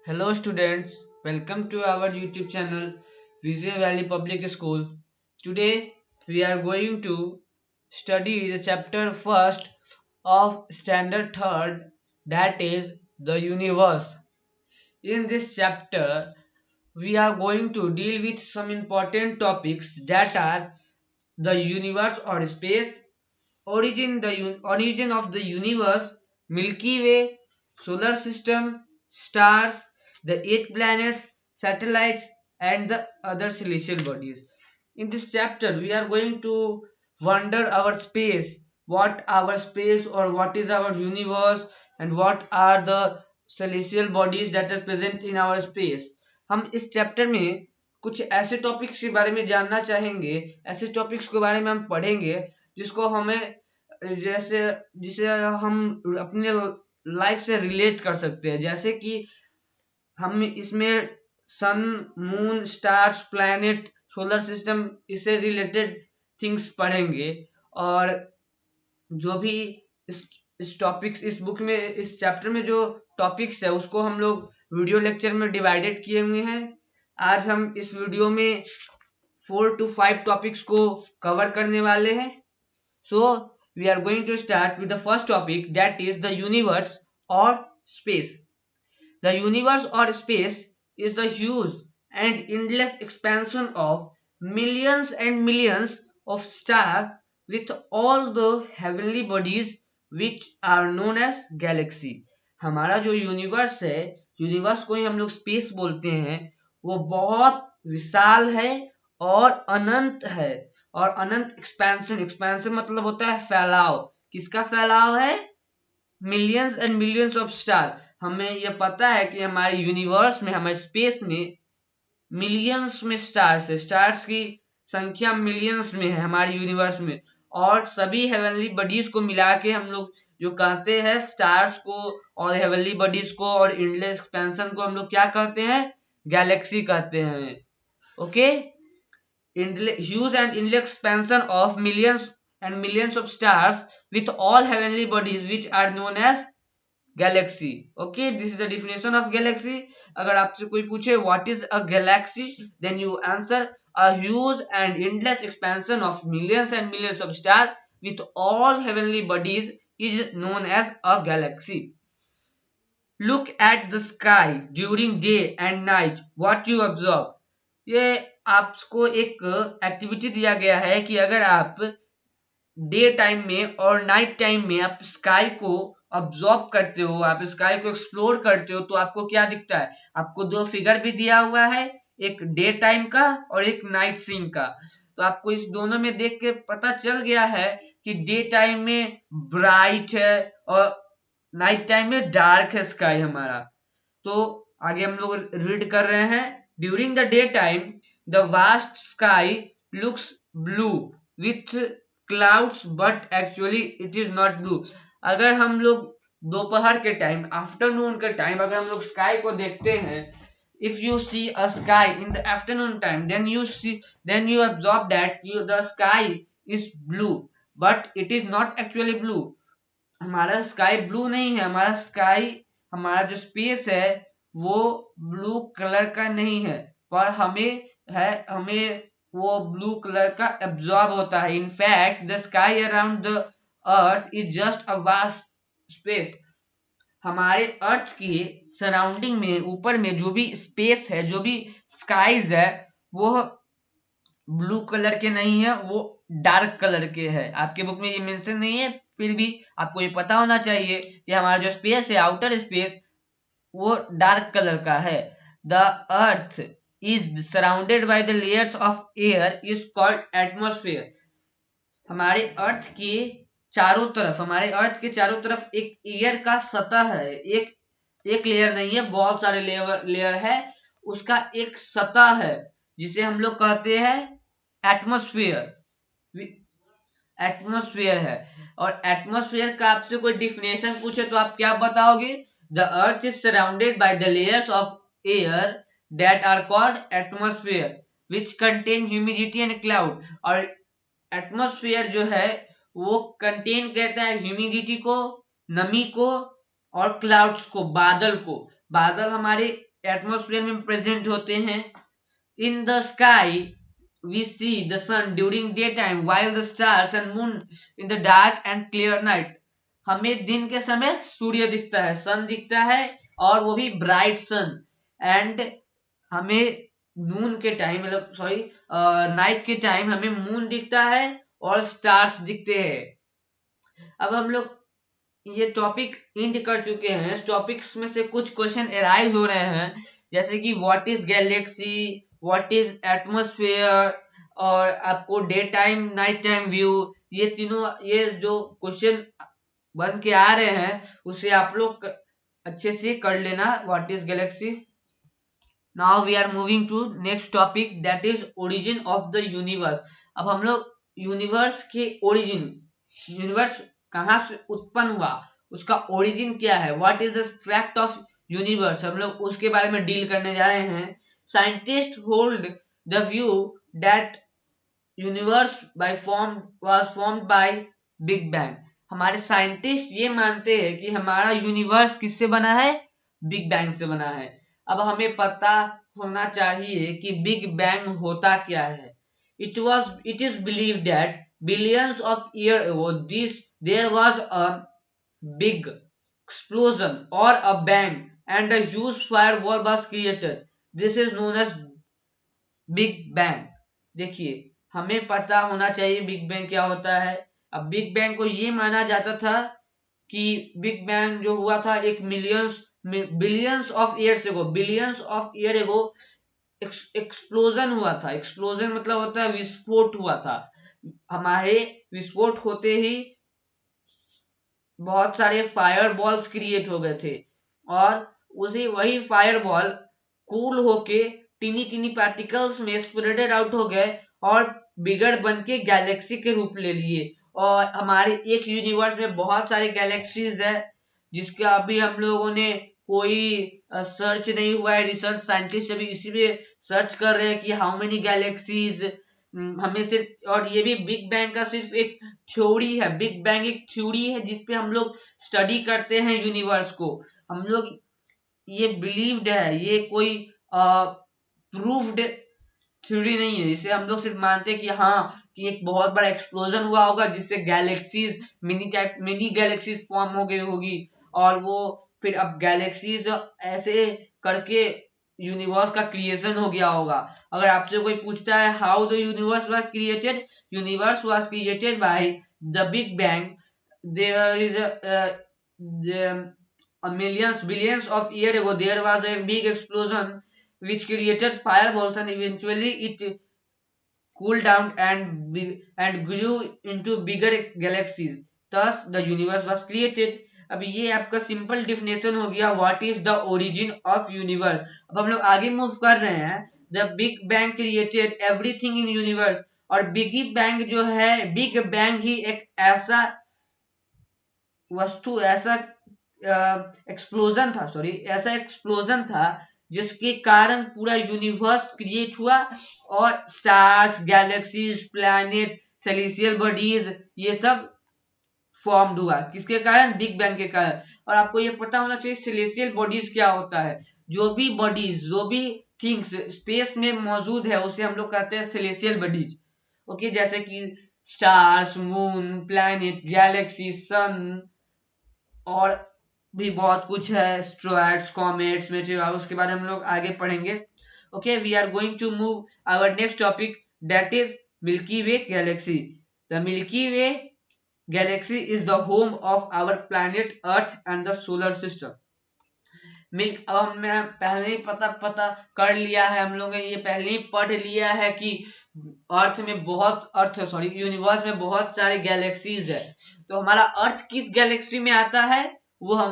Hello students, welcome to our YouTube channel Vijay Valley Public School. Today we are going to study the chapter first of standard third, that is the universe. In this chapter we are going to deal with some important topics that are the universe or space, origin of the universe, Milky Way, solar system, stars, the eight planets, satellites, and the other celestial bodies. In this chapter, we are going to wonder our space, what our space or what is our universe, and what are the celestial bodies that are present in our space. हम इस chapter में कुछ ऐसे topics के बारे में जानना चाहेंगे, ऐसे टॉपिक्स के बारे में हम पढ़ेंगे जिसको हमें जैसे जिसे हम अपने लाइफ से रिलेट कर सकते हैं। जैसे कि हम इसमें sun, moon, stars, planet, solar system, इससे रिलेटेड थिंग्स पढ़ेंगे। और जो भी इस टॉपिक्स इस बुक में इस चैप्टर में जो टॉपिक्स है उसको हम लोग वीडियो लेक्चर में डिवाइडेड किए हुए हैं। आज हम इस वीडियो में 4 to 5 टॉपिक्स को कवर करने वाले हैं। So we are going to start with the first topic, that is the universe or space. The universe or space is the huge and endless expansion of millions and millions of stars with all the heavenly bodies which are known as galaxy. हमारा जो universe है, universe को ही हम लोग space बोलते हैं, वो बहुत विशाल है और अनंत है। और अनंत एक्सपेंशन, एक्सपेंशन मतलब होता है फैलाव। किसका फैलाव है? Millions and millions of star. हमें यह पता है कि हमारे यूनिवर्स में, हमारे स्पेस में मिलियंस में स्टार्स है, स्टार्स की संख्या मिलियंस में है हमारे यूनिवर्स में। और सभी हेवनली बॉडीज को मिला के हम लोग जो कहते हैं स्टार्स को और हेवनली बॉडीज को और इंडलेस एक्सपेंशन को हम लोग क्या कहते हैं? गैलेक्सी कहते हैं। Okay, huge and endless expansion of millions and millions of stars with all heavenly bodies which are known as galaxy. Okay, this is the definition of galaxy. अगर आपसे कोई पूछे what is a galaxy, then you answer a huge and endless expansion of millions and millions of stars with all heavenly bodies is known as a galaxy. Look at the sky during day and night. What you observe? ये आपको एक activity दिया गया है कि अगर आप day time में और नाइट टाइम में आप स्काई को ऑब्जर्व करते हो, आप स्काई को एक्सप्लोर करते हो, तो आपको क्या दिखता है? आपको दो फिगर भी दिया हुआ है, एक डे टाइम का और एक नाइट सीन का। तो आपको इस दोनों में देख के पता चल गया है कि डे टाइम में ब्राइट है और नाइट टाइम में डार्क है स्काई हमारा। तो आगे हम लोग रीड कर रहे हैं। During the day time the vast sky looks blue with clouds but actually it is not blue. अगर हम लोग दोपहर के टाइम, आफ्टरनून के टाइम अगर हम लोग स्काई को देखते हैं, if you see a sky in the afternoon time, then you observe that the sky is blue but it is not actually blue. हमारा स्काई ब्लू नहीं है, हमारा स्काई, हमारा जो स्पेस है वो ब्लू कलर का नहीं है, पर हमें वो ब्लू कलर का एब्जॉर्ब होता है। In fact the sky around the earth is just a vast space. हमारे अर्थ की सराउंडिंग में, ऊपर में जो भी स्पेस है, जो भी स्काईज है, वो ब्लू कलर के नहीं है, वो डार्क कलर के है। आपके बुक में ये मेंशन नहीं है, फिर भी आपको ये पता होना चाहिए कि हमारा जो स्पेस है, आउटर स्पेस, वो डार्क कलर का है। The earth is surrounded by the layers of air is called atmosphere. हमारे अर्थ के चारों तरफ, हमारे अर्थ के चारों तरफ एक एयर का सतह है। एक लेयर नहीं है, बहुत सारे लेयर है, उसका एक सतह है जिसे हम लोग कहते हैं एटमॉस्फेयर। एटमॉस्फेयर है। और एटमॉस्फेयर का आपसे कोई डिफिनेशन पूछे तो आप क्या बताओगे? The earth is surrounded by the layers of air that are called atmosphere which contain humidity and cloud. और एटमॉस्फेयर जो है वो कंटेन करता है ह्यूमिडिटी को, नमी को और क्लाउड्स को, बादल को। बादल हमारे एटमॉस्फेयर में प्रेजेंट होते हैं। In the sky we see the sun during day time while the stars and moon in the dark and clear night. हमें दिन के समय सूर्य दिखता है, सन दिखता है, और वो भी ब्राइट सन। एंड हमें नून के टाइम मतलब सॉरी नाइट के टाइम हमें मून दिखता है और स्टार्स दिखते हैं। अब हम लोग ये टॉपिक एंड कर चुके हैं। इस टॉपिक्स में से कुछ क्वेश्चन एराइज हो रहे हैं, जैसे कि what is Galaxy, what is atmosphere, और आपको day time night time view. ये तीनों ये जो क्वेश्चन बन के आ रहे हैं उसे आप लोग अच्छे से कर लेना। What is galaxy. Now we are moving to next topic, that is origin of the universe. अब हम लोग यूनिवर्स के ओरिजिन, यूनिवर्स कहाँ से उत्पन्न हुआ, उसका ओरिजिन क्या है, what is the fact of universe, हम लोग उसके बारे में डील करने जा रहे हैं। Scientist hold the view that universe was formed by big bang. हमारे साइंटिस्ट ये मानते हैं कि हमारा यूनिवर्स किससे बना है, बिग बैंग से बना है। अब हमें पता होना चाहिए कि बिग बैंग होता क्या है। It is believed that billions of years ago there was a big explosion or a bang and a huge fireball was created. This is known as Big Bang. देखिए, हमें पता होना चाहिए बिग बैंग क्या होता है। अब बिग बैंग को ये माना जाता था कि बिग बैंग जो हुआ था एक billions of year ago explosion हुआ था। एक्सप्लोजन मतलब होता है विस्फोट हुआ था। हमारे विस्फोट होते ही बहुत सारे फायर बॉल्स क्रिएट हो गए थे, और वही फायर बॉल कूल होके टीनी टीनी पार्टिकल्स में स्प्रेडेड आउट हो गए और बिगड़ बन के गैलेक्सी के रूप ले लिए। और हमारे एक यूनिवर्स में बहुत सारे गैलेक्सीज है जिसका अभी हम लोगों ने कोई सर्च नहीं हुआ है। रिसर्च साइंटिस्ट अभी इसी पे सर्च कर रहे हैं कि हाउ मेनी गैलेक्सीज। हमें सिर्फ, और ये भी बिग बैंग का सिर्फ एक थ्योरी है। बिग बैंग एक थ्योरी है जिसपे हम लोग स्टडी करते हैं यूनिवर्स को। हम लोग ये बिलीव्ड है, ये कोई प्रूव्ड थ्योरी नहीं है। इसे हम लोग सिर्फ मानते हैं कि हाँ कि एक बहुत बड़ा एक्सप्लोजन हुआ होगा जिससे गैलेक्सीज मिनी गैलेक्सीज फॉर्म हो गई होगी, और वो फिर अब गैलेक्सीज ऐसे करके यूनिवर्स का क्रिएशन हो गया होगा। अगर आपसे कोई पूछता है how the universe was created, universe was created by the big bang. There is millions billions of years ago there was a big explosion which created fireballs, and eventually it cooled down and grew into bigger galaxies. Thus the universe was created. अब ये आपका simple definition हो गया what is the origin of universe. अब हम लोग आगे move कर रहे हैं। The big bang created everything in universe. और बिग बैंग जो है, बिग बैंग ही एक ऐसा वस्तु, ऐसा एक्सप्लोजन था जिसके कारण पूरा यूनिवर्स क्रिएट हुआ, और stars, galaxies, planet, celestial bodies ये सब फॉर्म्ड हुआ। किसके कारण, बिग बैंग के कारण। और आपको ये पता होना चाहिए सेलेस्टियल बॉडीज क्या होता है। जो भी बॉडीज, जो भी थिंग्स स्पेस में मौजूद है उसे हम लोग कहते हैं सेलेस्टियल बॉडीज। ओके, जैसे कि स्टार्स, मून, प्लैनेट, गैलेक्सी, सन, और भी बहुत कुछ है, एस्ट्रॉयड्स, कॉमेट्स, मेटेओर, उसके बाद हम लोग आगे पढ़ेंगे। Okay, we are going to move our next topic, that is Milky Way galaxy. The Milky Way galaxy is the home of our planet Earth and the solar system. अब हमने पहले ही पता कर लिया है, हम लोगों ने ये पहले ही पढ़ लिया है कि यूनिवर्स में बहुत सारे गैलेक्सीज है। तो हमारा अर्थ किस गैलेक्सी में आता है, वो हम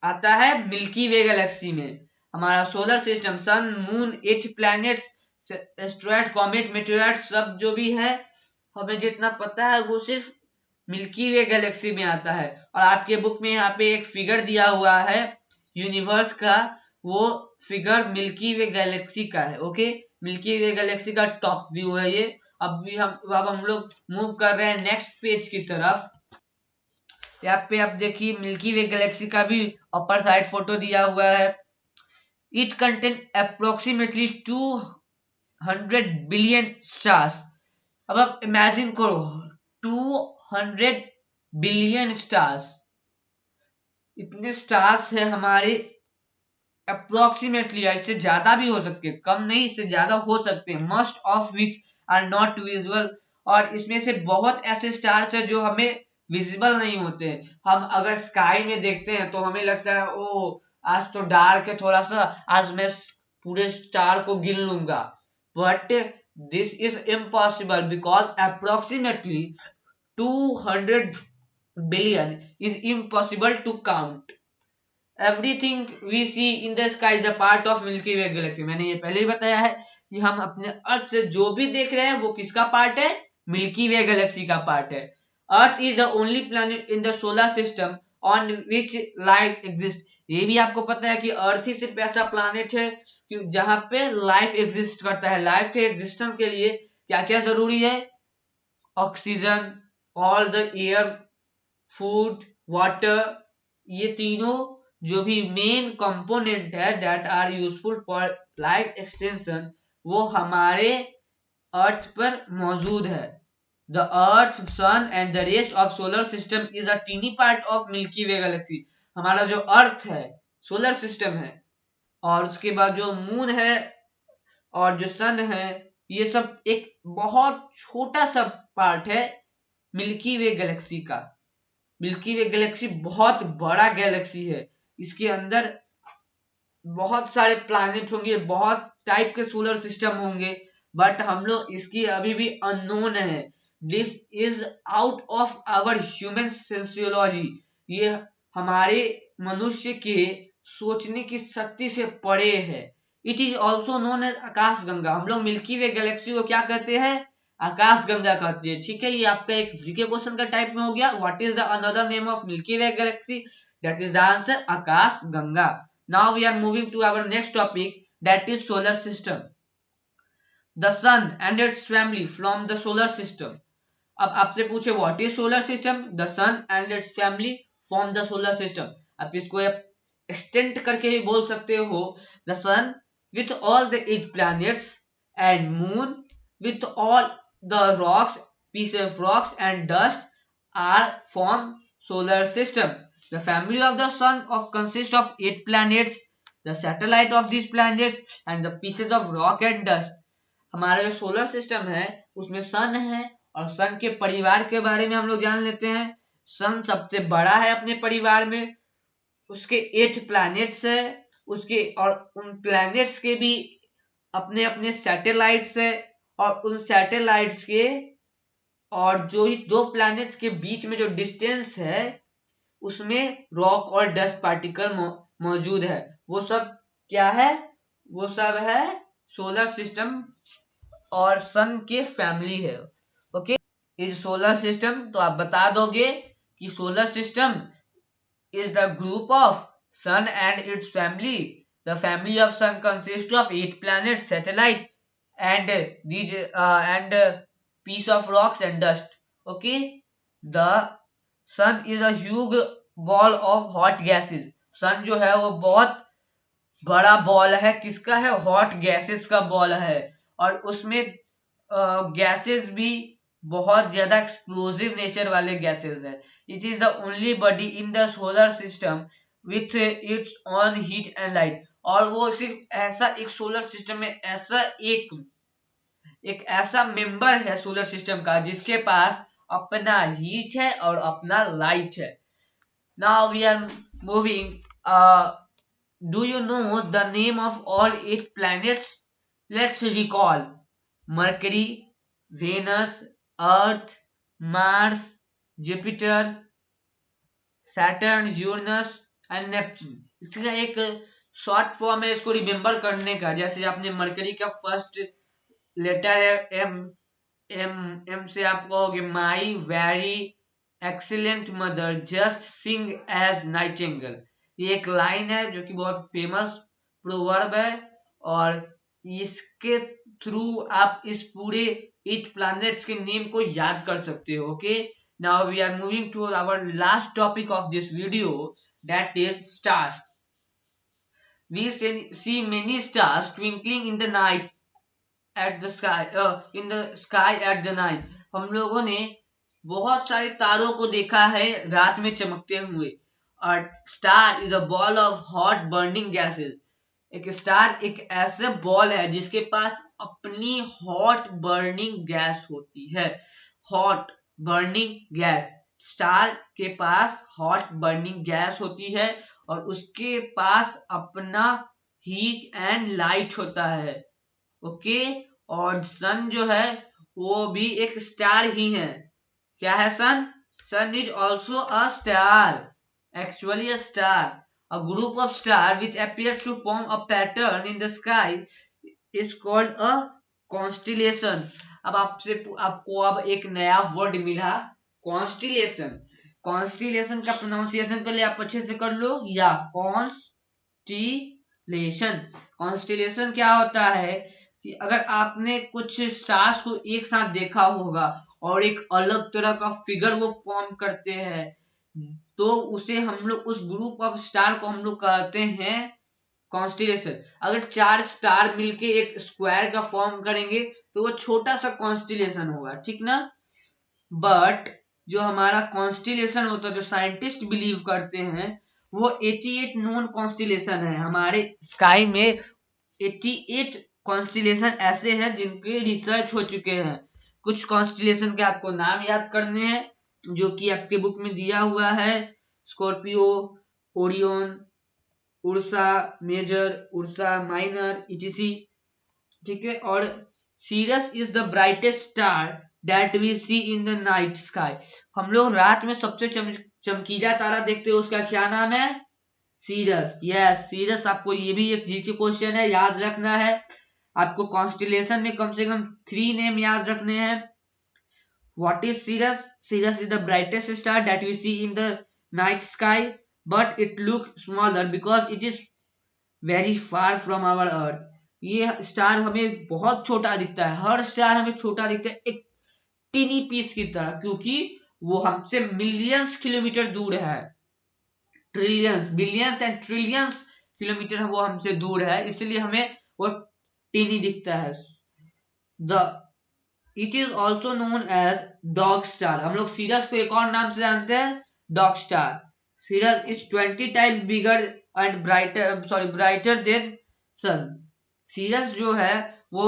आता है मिल्की वे गैलेक्सी में। हमारा solar system, sun, moon, 8 planets, asteroid, comet, meteor सब जो भी है, हमें जितना पता है वो सिर्फ मिल्की वे गैलेक्सी में आता है। और आपके बुक में यहाँ पे एक फिगर दिया हुआ है यूनिवर्स का, वो फिगर मिल्की वे गैलेक्सी का है। ओके, मिल्की वे गैलेक्सी का टॉप व्यू है ये। अब हम लोग मूव कर रहे हैं नेक्स्ट पेज की तरफ। यहाँ पे आप देखिए मिल्की वे गैलेक्सी का भी अपर साइड फोटो दिया हुआ है। It contains approximately 200 billion stars. अब आप इमेजिन करो 200 बिलियन स्टार्स, इतने स्टार्स है हमारे अप्रोक्सीमेटली, इससे ज्यादा भी हो सकते हैं, कम नहीं इससे ज्यादा हो सकते हैं, most of which are not visible. और इसमें से बहुत ऐसे स्टार्स है जो हमें विजिबल नहीं होते हैं। हम अगर स्काई में देखते हैं तो हमें लगता है ओ आज तो डार्क है थोड़ा सा, आज मैं पूरे स्टार को गिन लूंगा, but this is impossible because approximately 200 billion is impossible to count. Everything we see in the sky is a part of Milky Way galaxy. मैंने ये पहले ही बताया है कि हम अपने अर्थ से जो भी देख रहे हैं वो किसका पार्ट है, मिल्की वे गैलेक्सी का पार्ट है। Earth is the only planet in the solar system on which life exist. ये भी आपको पता है कि अर्थ ही सिर्फ ऐसा प्लैनेट है जहां पे लाइफ एग्जिस्ट करता है। लाइफ के एग्जिस्टेंस के लिए क्या क्या जरूरी है, oxygen, all the air, food, water, ये तीनों जो भी मेन कंपोनेंट है that are useful for life extension, वो हमारे अर्थ पर मौजूद है। The Earth, sun and the rest of solar system is a tiny part of Milky Way galaxy. हमारा जो अर्थ है, सोलर सिस्टम है, और उसके बाद जो मून है और जो सन है, ये सब एक बहुत छोटा सा पार्ट है मिल्की वे गैलेक्सी का। मिल्की वे गैलेक्सी बहुत बड़ा गैलेक्सी है, इसके अंदर बहुत सारे प्लैनेट होंगे, बहुत टाइप के सोलर सिस्टम होंगे, बट हम लोग इसकी अभी भी अननोन है। This is out of our human sociology. ये हमारे मनुष्य के सोचने की शक्ति से परे है। It is also known as Akash Ganga. हम लोग मिल्की वे गैलेक्सी को क्या कहते हैं, आकाश गंगा कहती है। ठीक है, ये आपका एक जीके क्वेश्चन का टाइप में हो गया। What is the another name of Milky Way galaxy? That is the answer Akash Ganga. Now we are moving to our next topic, that is solar system. The sun and its family from the solar system. अब आपसे पूछे what is solar system, the sun and its family from the solar system. आप इसको extend करके भी बोल सकते हो, the sun with all the 8 planets and moon with all the rocks, pieces of rocks and dust are from solar system. The family of the sun consists of 8 planets, the satellite of these planets and the pieces of rock and dust. हमारा जो solar system है उसमें सन है, और सन के परिवार के बारे में हम लोग जान लेते हैं। सन सबसे बड़ा है अपने परिवार में, उसके 8 प्लैनेट्स है, उसके और उन प्लैनेट्स के भी अपने अपने सैटेलाइट्स है, और उन सैटेलाइट्स के और जो ही 2 प्लैनेट्स के बीच में जो डिस्टेंस है उसमें रॉक और डस्ट पार्टिकल मौजूद है। वो सब क्या है, वो सब है सोलर सिस्टम और सन के फैमिली है। ओके, इस सोलर सिस्टम, तो आप बता दोगे कि solar system is the group of sun and its family. The family of sun consists of 8 planets, satellite, and these and piece of rocks and dust. Okay, the sun is a huge ball of hot gases. sun जो है वो बहुत बड़ा ball है, किसका है, hot gases का ball है, और उसमें गैसेस भी बहुत ज्यादा एक्सप्लोसिव नेचर वाले गैसेस है। It is the only body in the solar system with its on heat and light. और वो सिर्फ ऐसा एक सोलर सिस्टम में ऐसा एक ऐसा मेंबर है सोलर सिस्टम का जिसके पास अपना हीट है और अपना लाइट है। Now we are moving, do you know the name of all 8 planets? Let's recall Mercury, Venus, Earth, Mars, Jupiter, Saturn, Uranus and Neptune. इसका एक शॉर्ट फॉर्म है इसको रिमेम्बर करने का। जैसे आपने मरकरी का फर्स्ट लेटर है एम, एम से आप कहोगे my very excellent mother just sing as nightingale. ये एक लाइन है जो कि बहुत फेमस प्रोवर्ब है, और इसके थ्रू आप इस पूरे 8 planets के नेम को याद कर सकते हो। Okay, now we are moving to our last topic of this video, that is stars. we see many stars twinkling in the night at the sky in the sky at the night. हम लोगों ने बहुत सारे तारों को देखा है रात में चमकते हुए. और star is a ball of hot burning gases. एक स्टार एक ऐसा बॉल है जिसके पास अपनी हॉट बर्निंग गैस होती है. हॉट बर्निंग गैस, स्टार के पास हॉट बर्निंग गैस होती है और उसके पास अपना हीट एंड लाइट होता है. ओके. और सन जो है वो भी एक स्टार ही है. क्या है sun? Sun is also a star, actually a star. A group of stars which appears to form a pattern in the sky is called a constellation. अब आपको अब एक नया वर्ड मिला, कॉन्स्टिलेशन. कॉन्स्टिलेशन का प्रोनाउंसिएशन पहले आप अच्छे से कर लो. या कॉन्स्टिलेशन. कॉन्स्टिलेशन क्या होता है कि अगर आपने कुछ स्टार्स को एक साथ देखा होगा और एक अलग तरह का फिगर वो फॉर्म करते हैं, तो उसे हम लोग उस ग्रुप ऑफ स्टार को हम लोग कहते हैं कॉन्स्टिलेशन. अगर 4 स्टार मिलके एक स्क्वायर का फॉर्म करेंगे तो वो छोटा सा कॉन्स्टिलेशन होगा, ठीक ना. बट जो हमारा कॉन्स्टिलेशन होता है, जो साइंटिस्ट बिलीव करते हैं, वो 88 नोन कॉन्स्टिलेशन है. हमारे स्काई में 88 कॉन्स्टिलेशन ऐसे हैं जिनके रिसर्च हो चुके हैं. कुछ कॉन्स्टिलेशन के आपको नाम याद करने हैं जो कि आपके बुक में दिया हुआ है. Scorpio, Orion, Ursa Major, Ursa Minor, ETC. ठीक है. और Sirius is the brightest star that we see in the night sky. हम लोग रात में सबसे चमकीला तारा देखते हैं, उसका क्या नाम है? सीरियस. Yes, serious. आपको ये भी एक जीके क्वेश्चन है, याद रखना है. आपको कॉन्स्टिलेशन में कम से कम 3 नेम याद रखने हैं. What is Sirius? Sirius is the brightest star that we see in the night sky, but it looks smaller because it is very far from our earth. ये स्टार हमें बहुत छोटा दिखता है. हर स्टार हमें छोटा दिखता है एक टिनी पीस की तरह, क्योंकि वो हमसे मिलियंस किलोमीटर दूर है. Trillions, billions and trillions kilometre वो हमसे दूर है, इसलिए हमें वो टिनी दिखता है. The it is also known as dog star. हम लोग सीरियस को एक और नाम से जानते हैं, dog star. Sirius is 20 times bigger and brighter than sun. Sirius जो है वो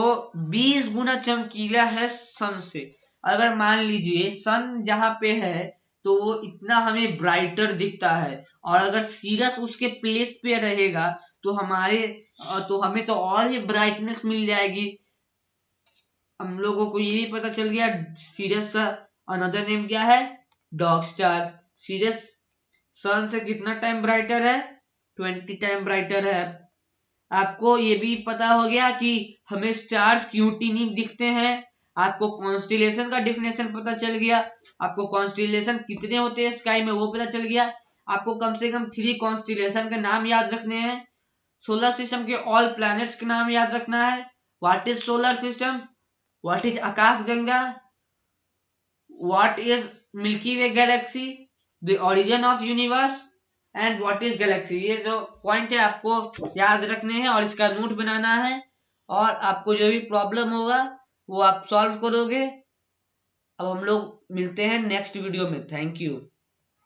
20 गुना चमकीला है सन से. अगर मान लीजिए सन जहां पे है तो वो इतना हमें ब्राइटर दिखता है, और अगर सीरियस उसके प्लेस पे रहेगा तो हमें तो और ही ब्राइटनेस मिल जाएगी. हम लोगों को ये भी पता चल गया सीरियस का अनदर नेम क्या है, डॉग स्टार. सीरियस सन से कितना टाइम ब्राइटर है? 20 टाइम ब्राइटर है. आपको ये भी पता हो गया कि हमें स्टार्स क्यों टिनी दिखते हैं. आपको कॉन्स्टिलेशन का डेफिनेशन पता चल गया. आपको कॉन्स्टिलेशन कितने होते हैं स्काई में वो पता चल गया. आपको कम से कम 3 कॉन्स्टिलेशन के नाम याद रखने हैं. सोलर सिस्टम के ऑल प्लैनेट्स के नाम याद रखना है. What is solar system? What is Akash Ganga? What is Milky Way galaxy? The origin of universe and what is galaxy? ये जो पॉइंट है आपको याद रखने हैं और इसका नोट बनाना है, और आपको जो भी प्रॉब्लम होगा वो आप सॉल्व करोगे. अब हम लोग मिलते हैं नेक्स्ट वीडियो में. Thank you.